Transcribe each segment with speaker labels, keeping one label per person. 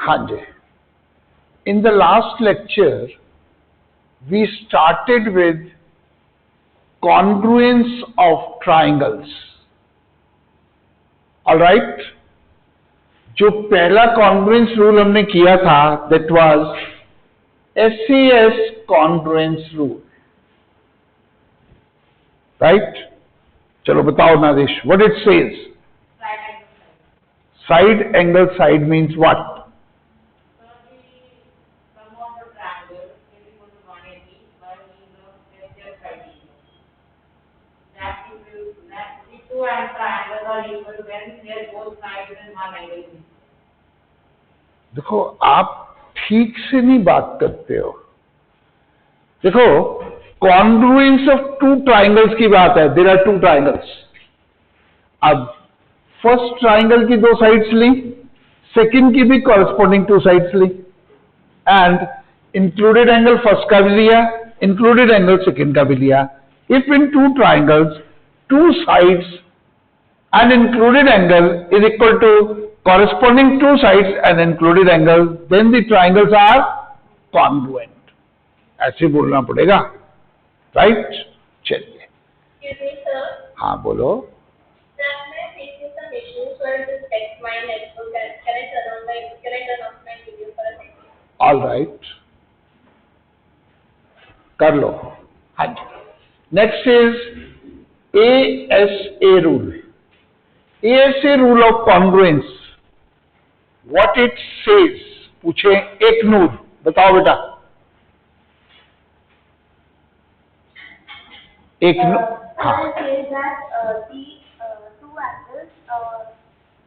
Speaker 1: हाँ जी, in the last lecture we started with congruence of triangles. All right, जो पहला congruence rule हमने किया था that was SCS congruence rule, right? चलो बताओ नादेश, what it says? Side angle side means what? देखो आप ठीक से नहीं बात करते हो। देखो कॉन्ग्रुएंस ऑफ टू ट्राइंगल्स की बात है, देयर आर टू ट्राइंगल्स। अब फर्स्ट ट्राइंगल की दो साइड्स ली, सेकंड की भी कॉरेस्पॉन्डिंग टू साइड्स ली, एंड इंक्लूडेड एंगल फर्स्ट का भी लिया, इंक्लूडेड एंगल सेकंड का भी लिया। If in two triangles two sides and included angle is equal to corresponding two sides and included angle, then the triangles are congruent. ऐसे बोलना पड़ेगा, राइट? चलिए, हाँ बोलो। ऑल राइट, कर लो। हाँ जी, next is ASA rule. ASA rule of congruence, what it says? पूछे एक नूर, बताओ बेटा। एक नूर, हाँ।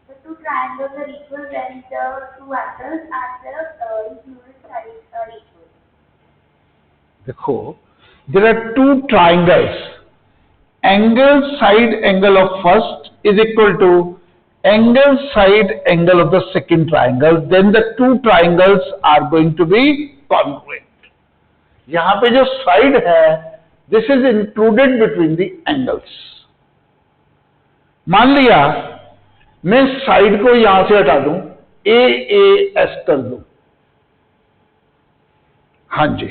Speaker 2: The two triangles are equal when the two angles and the included sides are equal.
Speaker 1: देखो, there are two triangles. Angle side angle of first is equal to angle side angle of the second triangle, then the two triangles are going to be congruent. यहां पे जो side है, this is included between the angles. मान लिया मैं side को यहां से हटा दूं, AAS कर दूं। हाँ जी,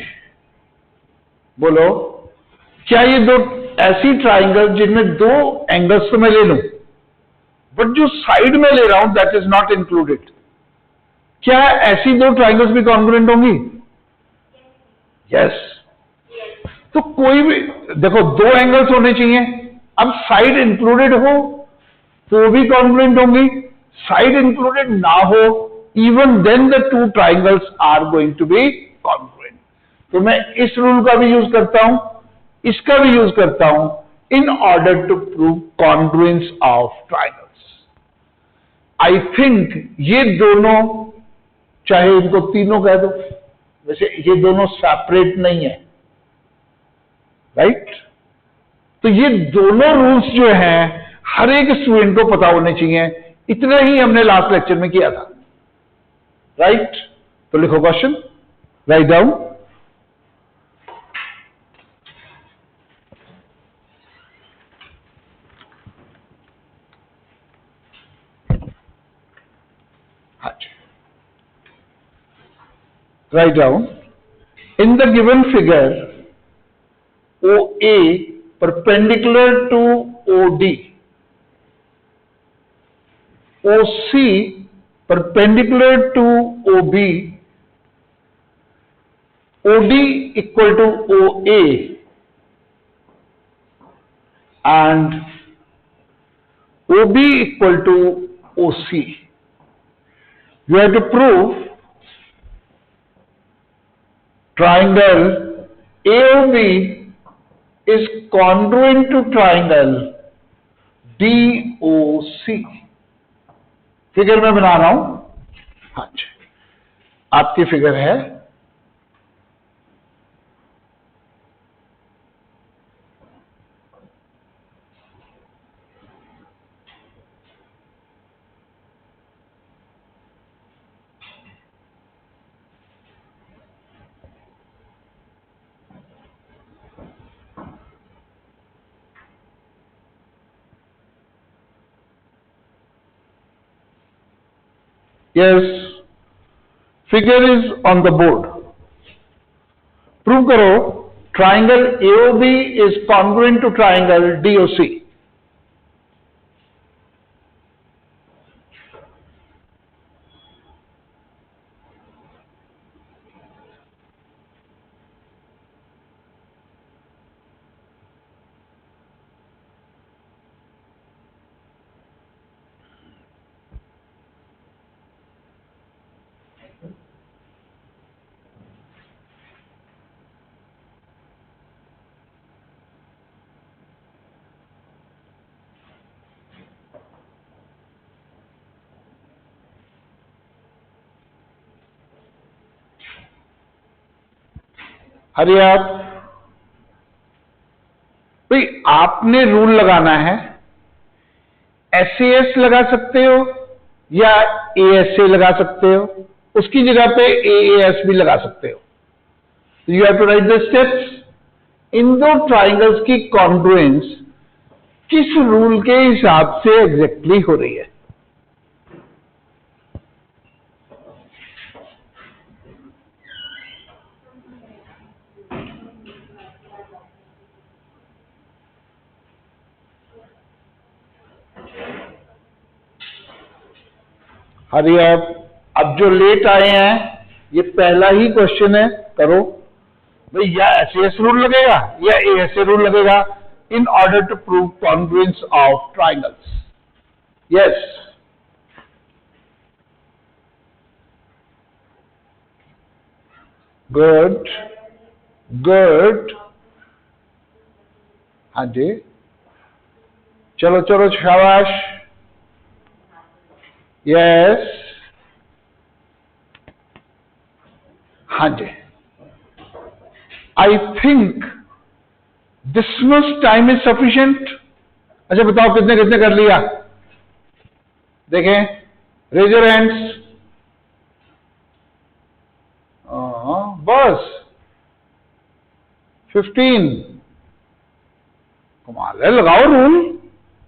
Speaker 1: बोलो, क्या ये दो ऐसी ट्राइंगल जिनमें दो एंगल्स तो मैं ले लूं, बट जो साइड में ले रहा हूं दैट इज नॉट इंक्लूडेड, क्या ऐसी दो ट्राइंगल्स भी कॉन्ग्रुएंट होंगी? यस। तो कोई भी देखो, दो एंगल्स होने चाहिए। अब साइड इंक्लूडेड हो तो भी कॉन्ग्रुएंट होंगी, साइड इंक्लूडेड ना हो, even then the two triangles are going to be congruent. तो मैं इस रूल का भी यूज करता हूं, इसका भी यूज करता हूं, in order to prove congruence of triangles. I think ये दोनों, चाहे इनको तीनों कह दो, वैसे ये दोनों सेपरेट नहीं है, राइट? तो ये दोनों रूल्स जो हैं हर एक स्टूडेंट को पता होने चाहिए। इतना ही हमने लास्ट लेक्चर में किया था, राइट? तो लिखो question, write down. Write down, in the given figure, OA perpendicular to OD, OC perpendicular to OB, OD equal to OA, and OB equal to OC. You have to prove triangle AOB is congruent to triangle DOC. Figure में बना रहा हूं, हाँ जी, आपकी figure है। Yes, figure is on the board. Prove करो triangle AOB is congruent to triangle DOC. Hari आप भाई, आपने रूल लगाना है। एसएएस लगा सकते हो या एएसए लगा सकते हो, उसकी जगह पे एएएस भी लगा सकते हो। You have to write the steps. इन दो ट्राइंगल्स की कॉन्ग्रुएंस किस रूल के हिसाब से एग्जैक्टली हो रही है। हरी अब जो लेट आए हैं, ये पहला ही क्वेश्चन है, करो भाई। या एसएएस रूल लगेगा या एएसए रूल लगेगा in order to prove congruence of triangles. Yes, good good. हाँ जी, चलो चलो, शाबाश। यस, हाँ जी। I think this much time is sufficient. अच्छा बताओ कितने कितने कर लिया, देखें, रेज योर हैंड्स। बस 15। कमाल है, लगाओ रूल,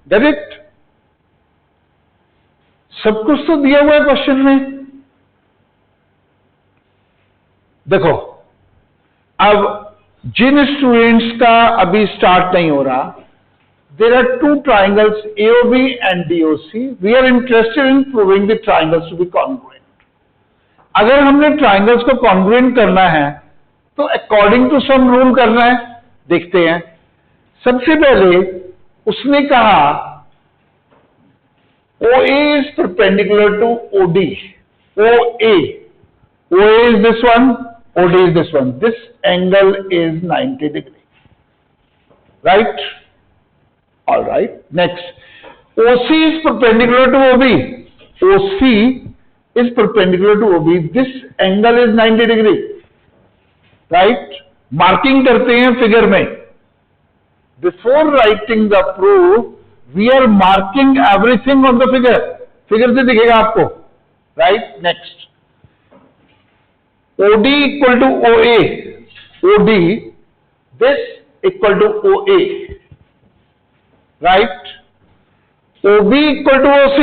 Speaker 1: डायरेक्ट। सब कुछ तो दिया हुआ है क्वेश्चन में। देखो, अब जिन स्टूडेंट्स का अभी स्टार्ट नहीं हो रहा, there are two triangles AOB and DOC. We are interested in proving the triangles to be congruent. अगर हमने ट्राइंगल्स को कॉन्ग्रुएंट करना है तो अकॉर्डिंग टू सम रूल करना है। देखते हैं। सबसे पहले उसने कहा OA is perpendicular to OD. OA is this one, OD is this one. This angle is 90 degree. Right? All right. Next, OC is perpendicular to OB. OC is perpendicular to OB. This angle is 90 degree. Right? Marking करते हैं figure में. Before writing the proof, we are marking everything on the figure. Figure से दिखेगा आपको, right. Next, OD equal to OA, OD this equal to OA, right. OB equal to OC,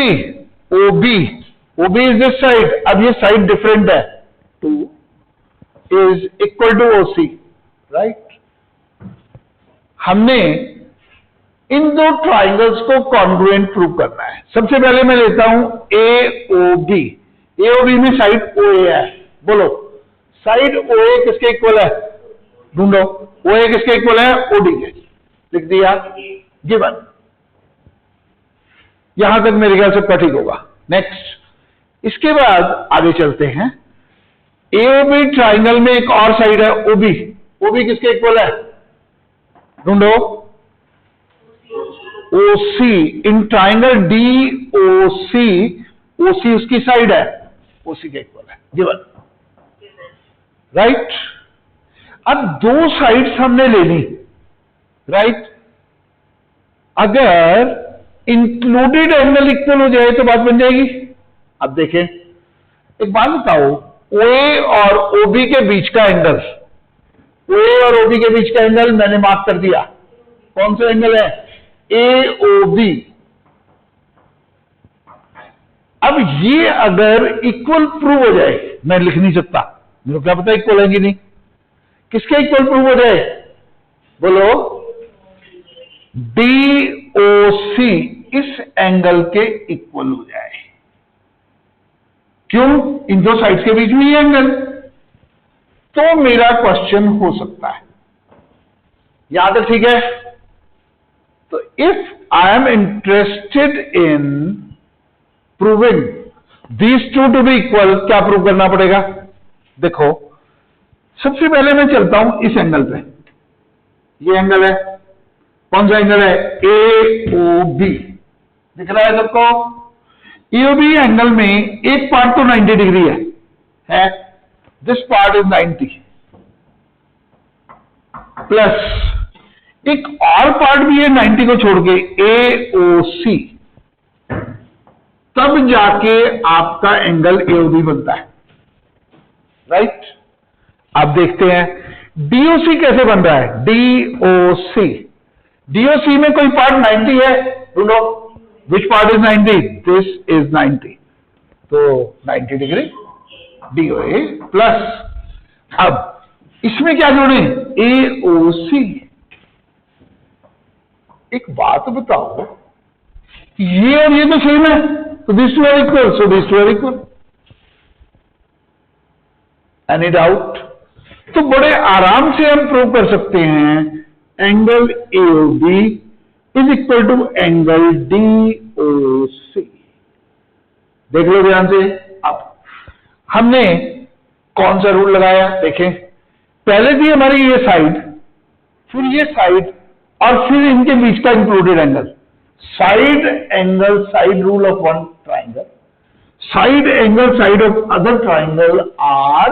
Speaker 1: OB is this side. अब ये side different है, 2 is equal to OC, right. हमने इन दो triangles को कॉन्ग्रुएंट प्रूव करना है। सबसे पहले मैं लेता हूं AOB। AOB में साइड OA है। बोलो, साइड OA किसके इक्वल है? ढूंढो। OA किसके इक्वल है? OD के। लिख दिया, गिवन। यहां तक मेरे ख्याल से पता ठीक होगा। नेक्स्ट, इसके बाद आगे चलते हैं। AOB ट्राइंगल में एक और साइड है OB। OB किसके इक्वल है? ढूंढो। OC in triangle DOC, OC उसकी साइड है, OC के इक्वल है, गिवन, राइट। अब दो साइड्स हमने ले ली, राइट। अगर इंक्लूडेड एंगल इक्वल हो जाए तो बात बन जाएगी। अब देखें, एक बात बताओ, OA और OB के बीच का एंगल, OA और OB के बीच का एंगल मैंने मार्क कर दिया। कौन सा एंगल है? AOB। अब ये अगर इक्वल प्रूव हो जाए मैं लिख नहीं सकता, मेरे को क्या पता इक्वल है कि नहीं। किसके इक्वल प्रूव हो जाए, बोलो, DOC इस एंगल के इक्वल हो जाए। क्यों, इन दो साइड्स के बीच में ये एंगल, तो मेरा क्वेश्चन हो सकता है। यहां तक ठीक है। तो if I am interested in proving these two to be equal, क्या प्रूव करना पड़ेगा, देखो सबसे पहले मैं चलता हूं इस एंगल पे। ये एंगल है, कौन सा एंगल है, AOB, दिख रहा है सबको। AOB एंगल में एक पार्ट तो 90 डिग्री है, दिस पार्ट इज 90 प्लस एक और पार्ट भी है 90 को छोड़ के, AOC, तब जाके आपका एंगल AOB बनता है, राइट। अब देखते हैं DOC कैसे बन रहा है, DOC में कोई पार्ट 90 है, ढूंढो which part is 90, this is 90, तो 90 डिग्री DOA प्लस, अब इसमें क्या जोड़े, AOC। एक बात बताओ, ये और ये तो सेम है, तो this two are equal, so this two are equal. Any doubt, तो बड़े आराम से हम प्रूव कर सकते हैं angle AOB is equal to angle DOC। देख लो ध्यान से। अब हमने कौन सा रूल लगाया, देखें, पहले थी हमारी ये साइड, फिर ये साइड, और फिर इनके बीच का included angle. Side angle, side rule of one triangle, side angle side of other triangle are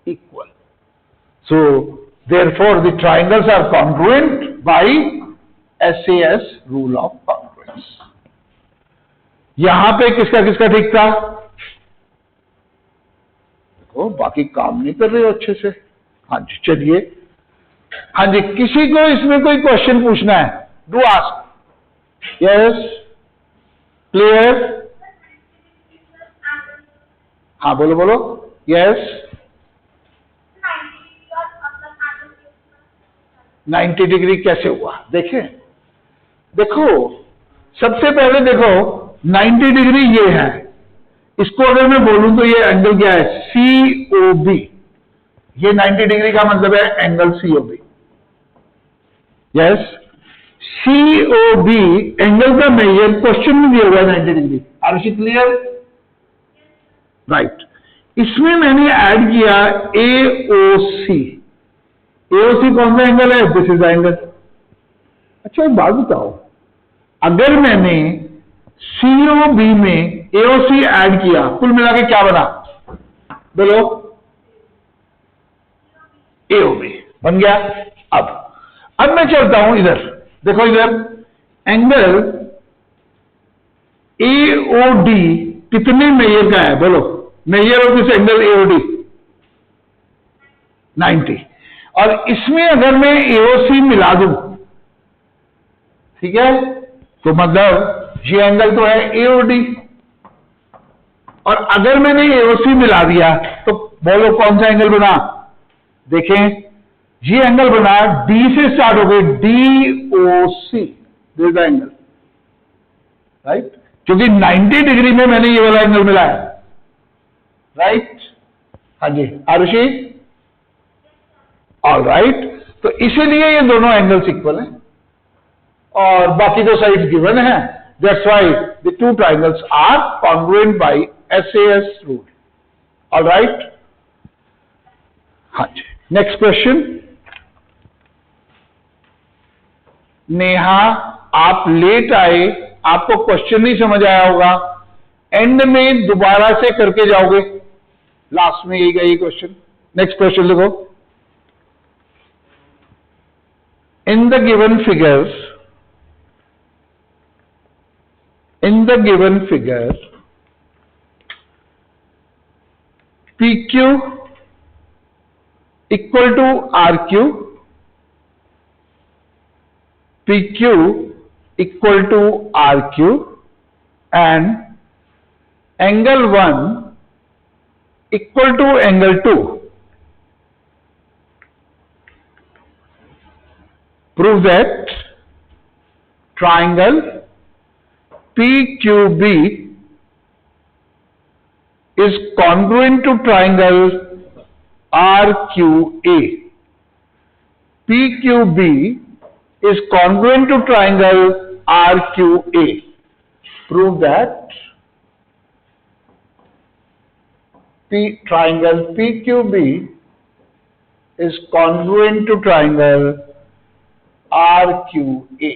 Speaker 1: equal. So, therefore, the triangles are congruent by SAS rule of congruence. यहां पे किसका किसका ठीक था, देखो बाकी काम नहीं कर रहे हो अच्छे से। हाँ जी, चलिए, हाँ जी, किसी को इसमें कोई क्वेश्चन पूछना है, डू आस्क। यस, क्लियर, हाँ बोलो बोलो, यस। 90 डिग्री कैसे हुआ, देखें, देखो सबसे पहले देखो 90 डिग्री ये है, इसको अगर मैं बोलूं तो ये एंगल क्या है, COB, ये 90 डिग्री का मतलब है angle COB। Yes, COB angle का मेजर क्वेश्चन में दिया हुआ है 90 degree. Are you clear, right. इसमें मैंने ऐड किया AOC। AOC कौन सा एंगल है, दिस इज एंगल। अच्छा एक बात बताओ, अगर मैंने COB में AOC ऐड किया, कुल मिला के क्या बना, बोलो, AOB बन गया। अब मैं चलता हूं इधर, देखो इधर एंगल AOD कितने मेजर का है, बोलो, measure of this angle AOD 90, और इसमें अगर मैं AOC मिला दूं, ठीक है, तो मतलब ये एंगल तो है AOD, और अगर मैंने AOC मिला दिया तो बोलो कौन सा एंगल बना, देखें ये एंगल बना, D से स्टार्ट हो गए, DOC, दिस एंगल, राइट, क्योंकि 90 डिग्री में मैंने ये वाला एंगल मिलाया, राइट। हाँ जी, आरुषि, ऑल राइट, तो इसीलिए ये दोनों एंगल्स इक्वल हैं और बाकी दो साइड्स गिवन है, that's why the two triangles are congruent by SAS rule. All right, हाँ जी, नेक्स्ट क्वेश्चन। नेहा, आप लेट आए, आपको क्वेश्चन नहीं समझ आया होगा, एंड में दोबारा से करके जाओगे, लास्ट में यही क्वेश्चन। नेक्स्ट क्वेश्चन लिखो। In the given figure, PQ equal to RQ, PQ equal to RQ, and angle 1 equal to angle 2. Prove that triangle PQB is congruent to triangle RQA. PQB is congruent to triangle RQA. Prove that triangle PQB is congruent to triangle RQA.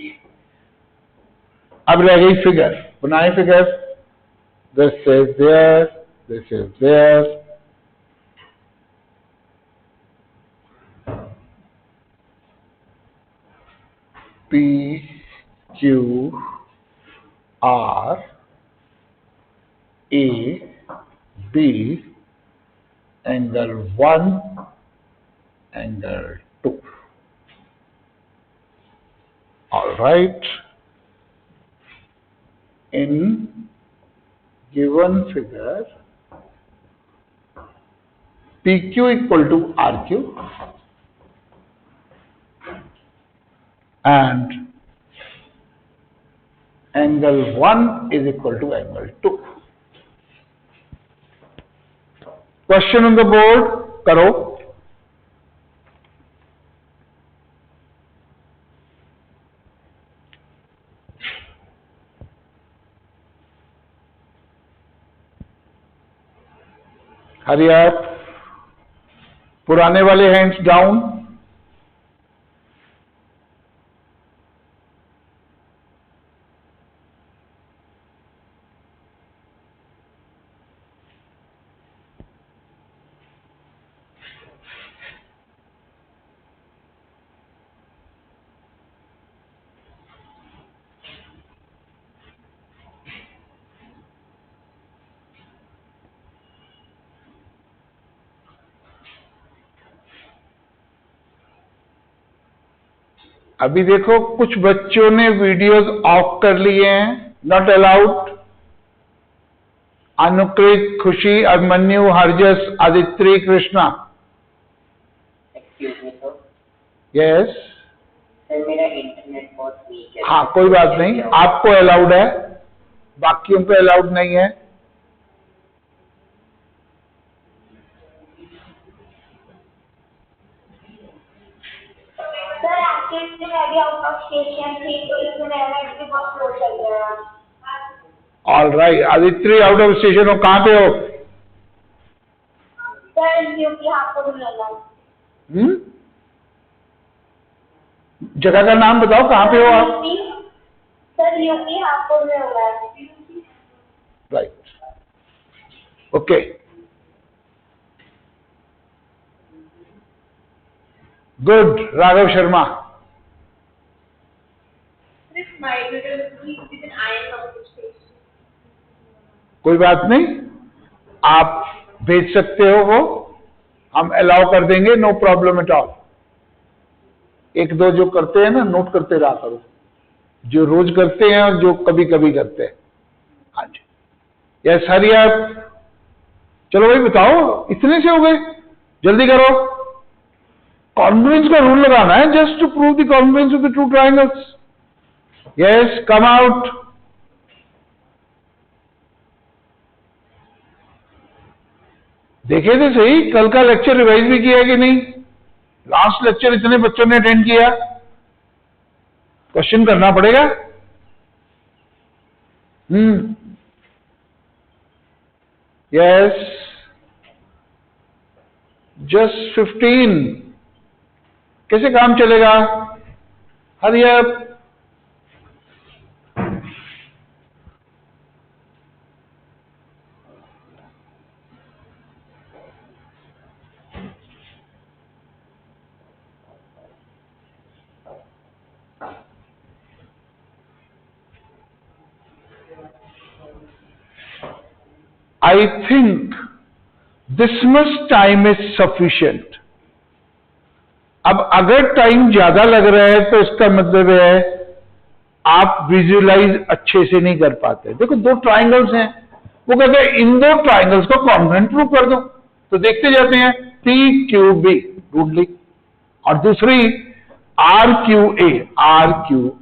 Speaker 1: अब रह गई figure, बनाए figure. This is there, this is there. P, Q, R, A, B, angle 1, angle 2. All right. In given figure, PQ equal to RQ and angle 1 is equal to angle 2. Question on the board, karo. Hurry up. पुराने वाले hands down. अभी देखो कुछ बच्चों ने videos of कर लिए हैं. Not allowed. Anukrit, Khushi, Abhimanyu, Harjas, Aditya, Krishna.
Speaker 3: Excuse me sir.
Speaker 1: Yes.
Speaker 3: Sir मेरा इंटरनेट बहुत वीक है.
Speaker 1: हाँ, कोई बात नहीं. आपको अलाउड है, बाकियों पे अलाउड नहीं है.
Speaker 2: सर एक्चुअली मैं भी आउट ऑफ स्टेशन थी तो इसमें मेरा नेट भी बहुत स्लो चल रहा है.
Speaker 1: All right. Aditya out of station हो, कहाँ पे हो?
Speaker 2: सर यूपी हापुड़ में है.
Speaker 1: जगह का नाम बताओ, कहाँ पे हो आप?
Speaker 2: सर यूपी हापुड़ में हुआ है.
Speaker 1: Right. Okay. Good. Raghav Sharma. कोई बात नहीं, आप भेज सकते हो, वो हम अलाउ कर देंगे. No problem at all. एक दो जो करते हैं ना, नोट करते रहा करो, जो रोज करते हैं और जो कभी कभी करते हैं. हाँ जी. यस, हरी आप. चलो भाई बताओ, इतने से हो गए, जल्दी करो. कॉन्ग्रुएंस का रूल लगाना है, just to prove the congruence of the two triangles. Yes, come out. देखे थे सही, कल का लेक्चर रिवाइज भी किया कि नहीं? लास्ट लेक्चर इतने बच्चों ने अटेंड किया. क्वेश्चन करना पड़ेगा. Yes, just 15. कैसे काम चलेगा? Hurry up. I think this much time is sufficient. अब अगर टाइम ज्यादा लग रहा है तो इसका मतलब है आप विजुअलाइज अच्छे से नहीं कर पाते. देखो दो ट्राइंगल्स हैं, वो कहते हैं इन दो ट्राइंगल्स को कॉन्ग्रुएंट प्रूव कर दो. तो देखते जाते हैं, पी क्यू बी ढूंढ ली, और दूसरी आर क्यू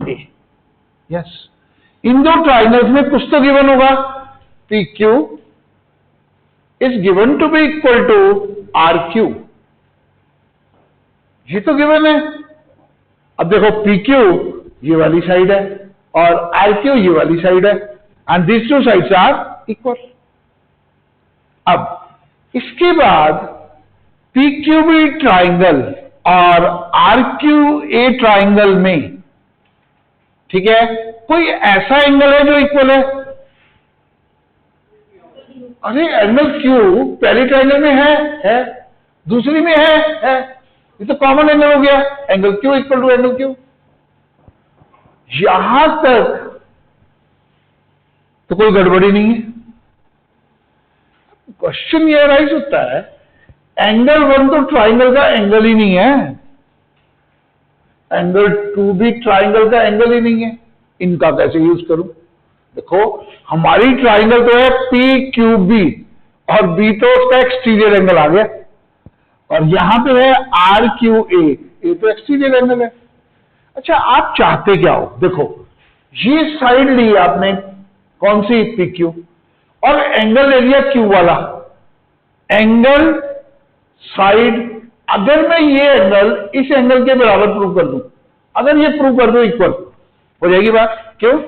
Speaker 1: ए, यस। इन दो ट्राइंगल्स में कुछ तो गिवन होगा, P Q is given to be equal to R Q, ये तो गिवन है। अब देखो पी क्यू ये वाली साइड है और आर क्यू ये वाली साइड है, and these two sides are equal. अब इसके बाद पी क्यू बी ट्राइंगल और आर क्यू ए ट्राइंगल में, ठीक है, कोई ऐसा एंगल है जो इक्वल है? अरे एंगल क्यू पहले ट्राइंगल में है, दूसरी में है, ये तो कॉमन एंगल हो गया, angle Q equal to angle Q. यहां तक तो कोई गड़बड़ी नहीं है। क्वेश्चन ये राइज होता है, एंगल 1 तो ट्राइंगल का एंगल ही नहीं है, एंगल 2 भी ट्राइंगल का एंगल ही नहीं है, इनका कैसे यूज करूं? देखो हमारी ट्राइंगल तो है पी क्यू बी, और बी तो उसका एक्सटीरियर एंगल आ गया, और यहां पे है आर क्यू ए, ये तो एक्सटीरियर एंगल है। अच्छा आप चाहते क्या हो? देखो ये साइड ली आपने, कौन सी? पी क्यू, और एंगल ले लिया क्यू वाला, एंगल साइड। अगर मैं ये एंगल इस एंगल के बराबर प्रूव कर दूं, अगर ये प्रूव कर दो इक्वल हो जाएगी बात। क्यों?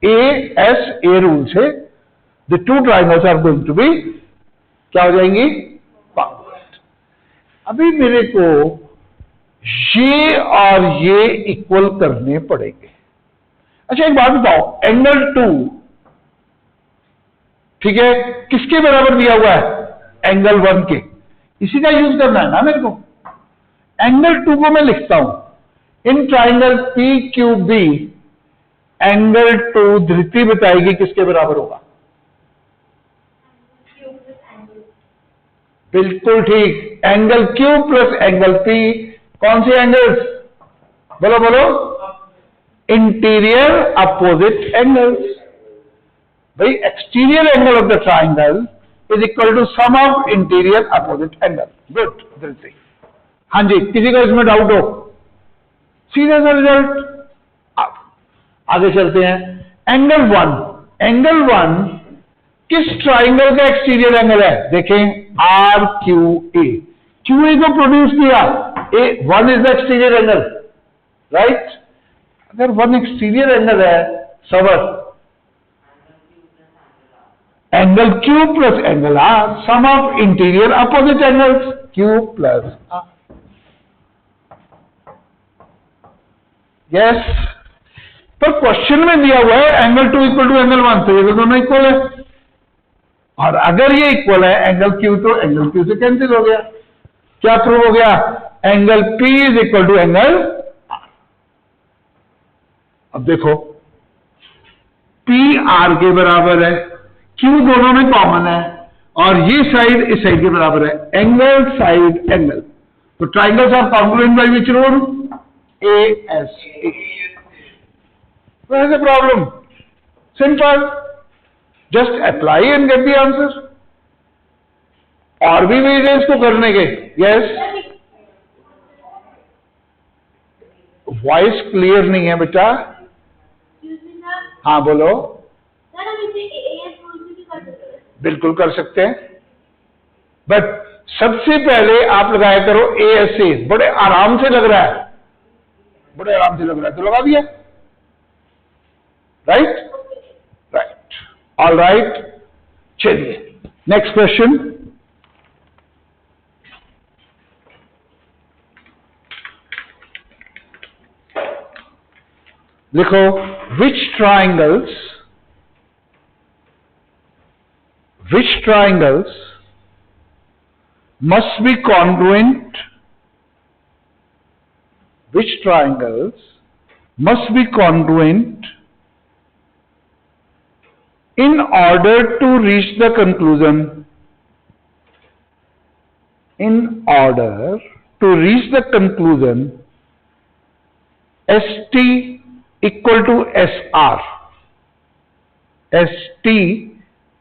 Speaker 1: ए रूल से the two triangles are going to be क्या हो जाएंगी? कॉन्ग्रुएंट। अभी मेरे को ये और ये इक्वल करने पड़ेंगे। अच्छा एक बात बताओ, एंगल 2 ठीक है किसके बराबर दिया हुआ है? एंगल 1 के, इसी का यूज करना है ना मेरे को। एंगल 2 को मैं लिखता हूं in triangle P Q B, angle 2 Dhriti बताएगी किसके बराबर होगा? बिल्कुल ठीक, angle Q plus angle P. कौन से एंगल्स? बोलो बोलो। Interior opposite angles. भाई exterior angle of the triangle is equal to sum of interior opposite angle. Good Dhriti. हाँ जी, किसी को इसमें डाउट हो? सीधा सा रिजल्ट। आगे चलते हैं। एंगल 1 किस ट्राइंगल का एक्सटीरियर एंगल है? देखें R Q A, Q A को प्रोड्यूस किया, A 1 is the exterior angle, right? अगर 1 एक्सटीरियर एंगल है, सवर angle Q plus angle R, sum of interior opposite angles Q plus R. Yes, पर question में दिया हुआ है एंगल 2 इक्वल टू एंगल 1, तो ये दोनों इक्वल है, और अगर ये इक्वल है एंगल क्यू तो एंगल क्यू से कैंसिल हो गया। क्या प्रूव हो गया? Angle P is equal to angle R. अब देखो पी आर के बराबर है, क्यू दोनों में कॉमन है, और ये साइड इस साइड के बराबर है, एंगल साइड एंगल। तो triangles are congruent by which rule? ASA। Where is the problem? Simple. Just apply and get the answer. और भी ways है इसको करने के। Yes. वॉइस क्लियर नहीं है बेटा। हाँ बोलो। बिल्कुल कर सकते हैं, बट सबसे पहले आप लगाया करो ASA। बड़े आराम से लग रहा है, बड़े आराम से लग रहा है, तो लगा दिया। राइट? Right, all right. चलिए नेक्स्ट क्वेश्चन। लिखो which triangles must be congruent, which triangles must be congruent in order to reach the conclusion, ST equal to SR, ST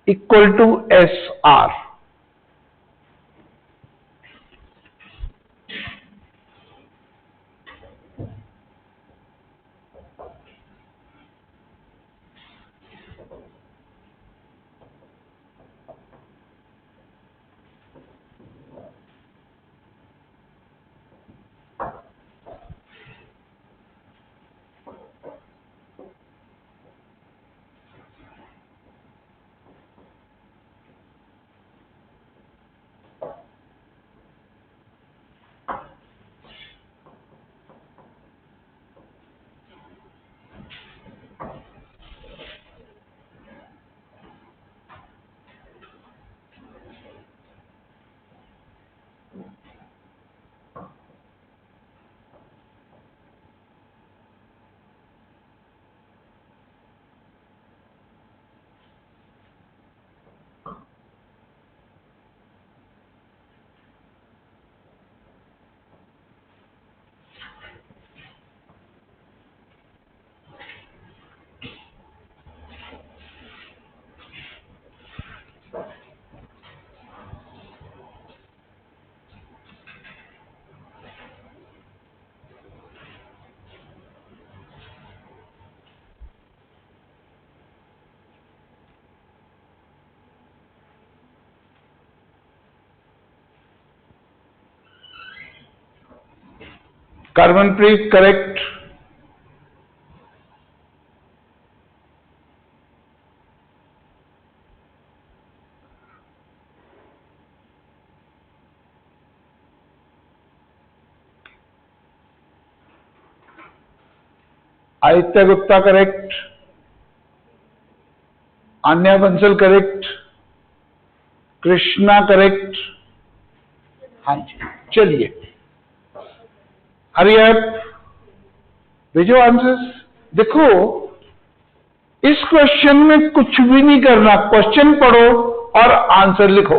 Speaker 1: equal to SR। Karmanpreet, correct. Aditya Gupta, correct. Anya Bansal, correct. Krishna, correct. हाँ जी, चलिए hurry up, भेजो answers. देखो, इस question में कुछ भी नहीं करना, क्वेश्चन पढ़ो और आंसर लिखो.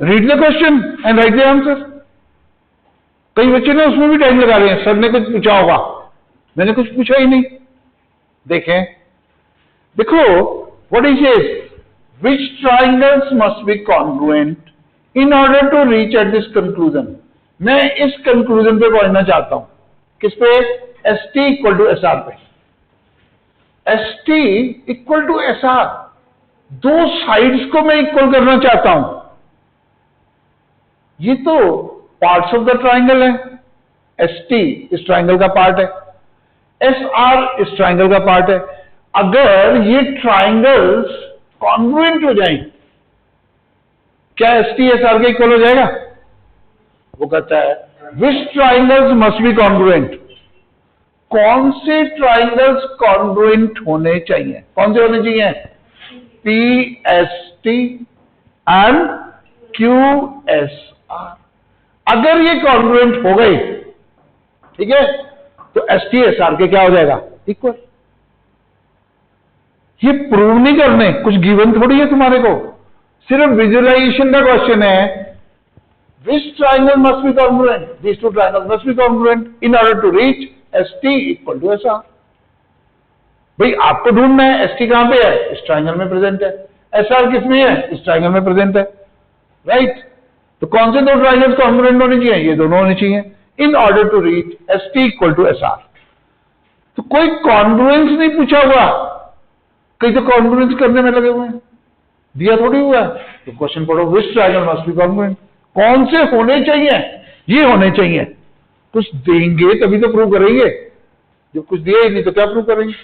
Speaker 1: Read the question and right the answer. कई बच्चे ने उसमें भी टाइम लगा रहे हैं, सर ने कुछ पूछा होगा, मैंने कुछ पूछा ही नहीं. देखें, देखो, what is it? Which triangles must be congruent in order to reach at this conclusion? मैं इस conclusion पे पहुंचना चाहता हूं. किस पे? ST equal to SR पे. ST equal to SR. दो साइड्स को मैं इक्वल करना चाहता हूं. ये तो पार्ट्स ऑफ द ट्राइंगल है. ST इस ट्राइंगल का पार्ट है, SR इस ट्राइंगल का पार्ट है. अगर ये ट्राइंगल्स कॉन्ग्रुएंट हो जाएं, क्या ST SR के इक्वल हो जाएगा? वो कहता है विच ट्राइंगल्स मस्ट बी कॉन्ग्रुएंट. कौन से ट्राइंगल्स कॉन्ग्रुएंट होने चाहिए? कौन से होने चाहिए? PST and QSR. अगर ये कॉन्ग्रुएंट हो गए, ठीक है, तो ST SR के क्या हो जाएगा? इक्वल. ये प्रूव नहीं करने, कुछ गिवन थोड़ी है तुम्हारे को, सिर्फ विजुअलाइजेशन का क्वेश्चन है. Which triangle must be congruent? These two triangles must be congruent in order to reach ST equal to SR. भाई आपको ढूंढना है ST कहां पे है? इस ट्राइंगल में प्रेजेंट है. SR किसमें है? इस ट्राइंगल में प्रेजेंट है. राइट. तो कौन से दो ट्राइंगल्स कॉन्ग्रुएंट होने चाहिए? ये दोनों होने चाहिए in order to reach ST equal to SR. तो कोई कॉन्ग्रुएंस नहीं पूछा हुआ, कई तो कॉन्ग्रुएंस करने में लगे हुए हैं, दिया थोड़ी हुआ है. तो क्वेश्चन पढ़ो, विच ट्राइंगल मस्ट बी कॉन्ग्रुएंट. कौन से होने चाहिए? ये होने चाहिए. कुछ देंगे तभी तो प्रूव करेंगे, जब कुछ दिया ही नहीं तो क्या प्रूव करेंगे.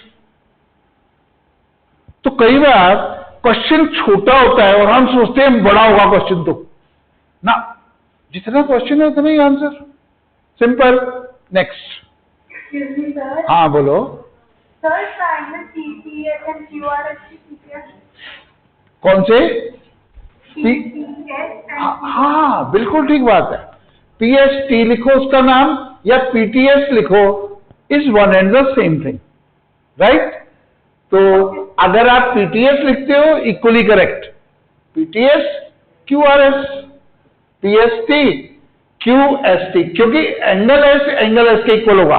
Speaker 1: तो कई बार क्वेश्चन छोटा होता है और हम सोचते हैं बड़ा होगा क्वेश्चन, तो ना, जितना क्वेश्चन है उतना ही आंसर. सिंपल. नेक्स्ट. हाँ बोलो.
Speaker 2: Sir, triangle PTS and QRS की है.
Speaker 1: कौन से?
Speaker 2: PTS एंड
Speaker 1: हाँ बिल्कुल ठीक बात है. PST लिखो उसका नाम, या PTS लिखो, is one and the same thing. Right. तो अगर आप PTS लिखते हो, equally correct. PTS QRS, PST QST, क्योंकि एंगल S के इक्वल होगा.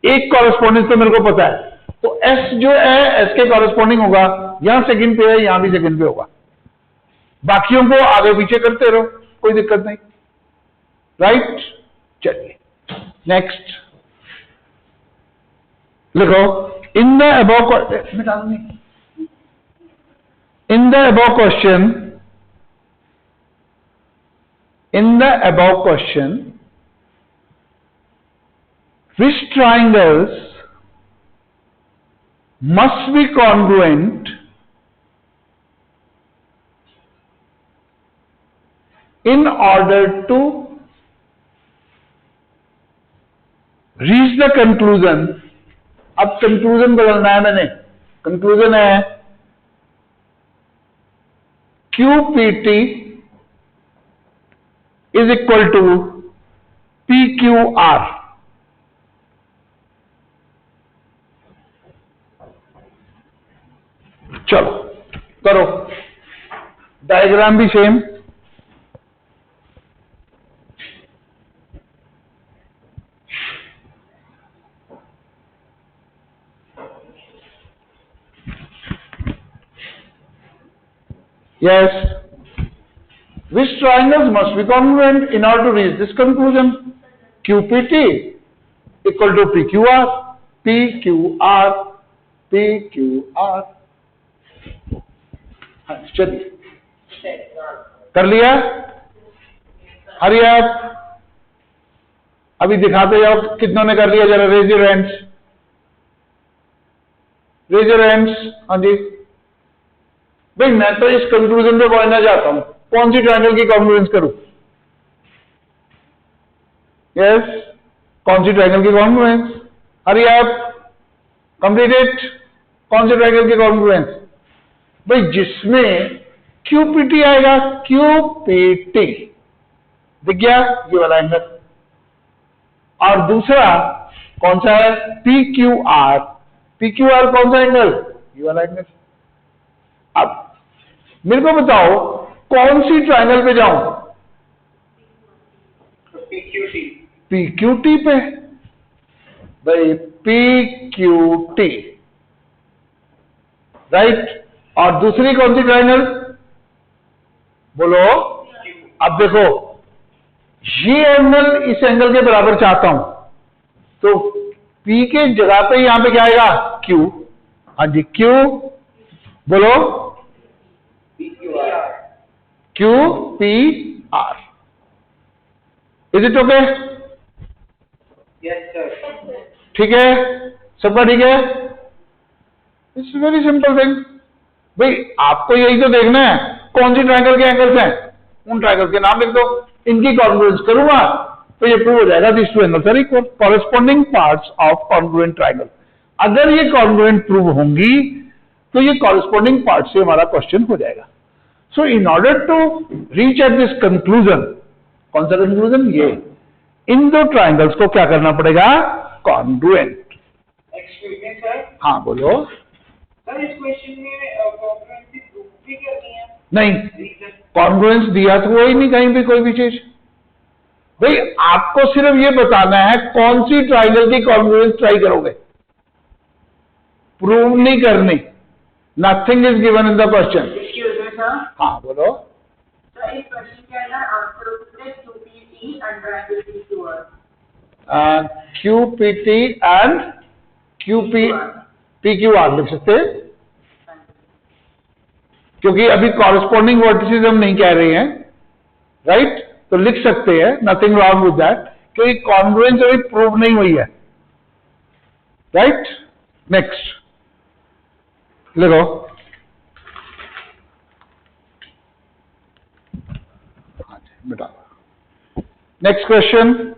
Speaker 1: एक कॉरेस्पॉन्डिंग तो मेरे को पता है, तो S जो है S के कॉरेस्पॉन्डिंग होगा. यहां सेकंड पे है, यहां भी सेकंड पे होगा. बाकियों को आगे पीछे करते रहो, कोई दिक्कत नहीं. राइट. चलिए नेक्स्ट लिखो. In the above question which triangles must be congruent in order to reach the conclusion. अब कंक्लूजन बदलना है मैंने. कंक्लूजन है QPT is equal to PQR. चलो करो. डायग्राम भी same. Yes. Which triangles must be congruent in order to reach this conclusion? QPT equal to PQR, PQR, PQR. हाँ चलिए कर लिया. Hurry up. अभी दिखाते जाओ कितनों ने कर लिया, जरा raise your hands, raise your hands. हाँ जी भाई, मैं तो इस कंक्लूजन पे पहुंचना चाहता हूं, कौन सी ट्रायंगल की कॉन्ग्रुएंस करूं? यस, कौन सी ट्रायंगल की कॉन्ग्रुएंस? हरी आप कंप्लीट इट। कौन सी ट्रायंगल की कॉन्ग्रुएंस? भाई जिसमें क्यूपीटी आएगा, क्यूपीटी दिख गया ये वाला एंगल, और दूसरा कौन सा है? P Q R. P Q R कौन सा एंगल? ये वाला एंगल। अब मेरे को बताओ कौन सी ट्रायंगल पे जाऊं?
Speaker 3: PQT।
Speaker 1: PQT पे। भाई PQT, राइट। और दूसरी कौन सी ट्रायंगल बोलो? अब देखो, ये एंगल इस एंगल के बराबर चाहता हूं, तो P के जगह पे यहां पे क्या आएगा? Q। हाँ जी, Q बोलो,
Speaker 3: PQR।
Speaker 1: QPR। Is it okay?
Speaker 3: Yes sir।
Speaker 1: ठीक है, सबका ठीक है? It's very simple thing. भाई आपको यही तो देखना है कौन सी ट्रायंगल के एंगल्स हैं, उन ट्रायंगल के नाम लिख दो, इनकी कॉन्ग्रुएंस करूंगा तो ये प्रूव हो जाएगा this two angles are equal, corresponding parts of congruent triangle. अगर ये कॉन्ग्रुएंट प्रूव होंगी तो ये कॉरेस्पॉन्डिंग पार्ट से हमारा क्वेश्चन हो जाएगा। So in order to reach at this conclusion, कौन सा कंक्लूजन? ये इन दो ट्रायंगल्स को क्या करना पड़ेगा? कॉन्ग्रुएंट।
Speaker 3: Excuse me sir.
Speaker 1: हाँ बोलो।
Speaker 3: सर इस क्वेश्चन में कॉन्ग्रुएंसी प्रूफ भी करनी है?
Speaker 1: नहीं,
Speaker 3: रीजन।
Speaker 1: कॉन्ग्रुएंस दिया तो वही नहीं कहीं भी कोई भी चीज। भाई आपको सिर्फ ये बताना है कौन सी ट्रायंगल की कॉन्ग्रुएंस ट्राई करोगे, प्रूव नहीं करनी। Nothing is given in the question.
Speaker 3: Excuse me sir.
Speaker 1: हाँ बोलो।
Speaker 3: सर इस क्वेश्चन के अंदर आंसर होता है QPT and triangle PQR।
Speaker 1: QPT and PQR लिख सकते हैं, क्योंकि अभी कॉरेस्पॉन्डिंग वर्टिसेस हम नहीं कह रहे हैं, राइट? तो लिख सकते हैं, नथिंग रॉन्ग विद दैट, क्योंकि कॉन्ग्रुएंस अभी प्रूव नहीं हुई है, राइट? नेक्स्ट लिखो। बेटा नेक्स्ट क्वेश्चन।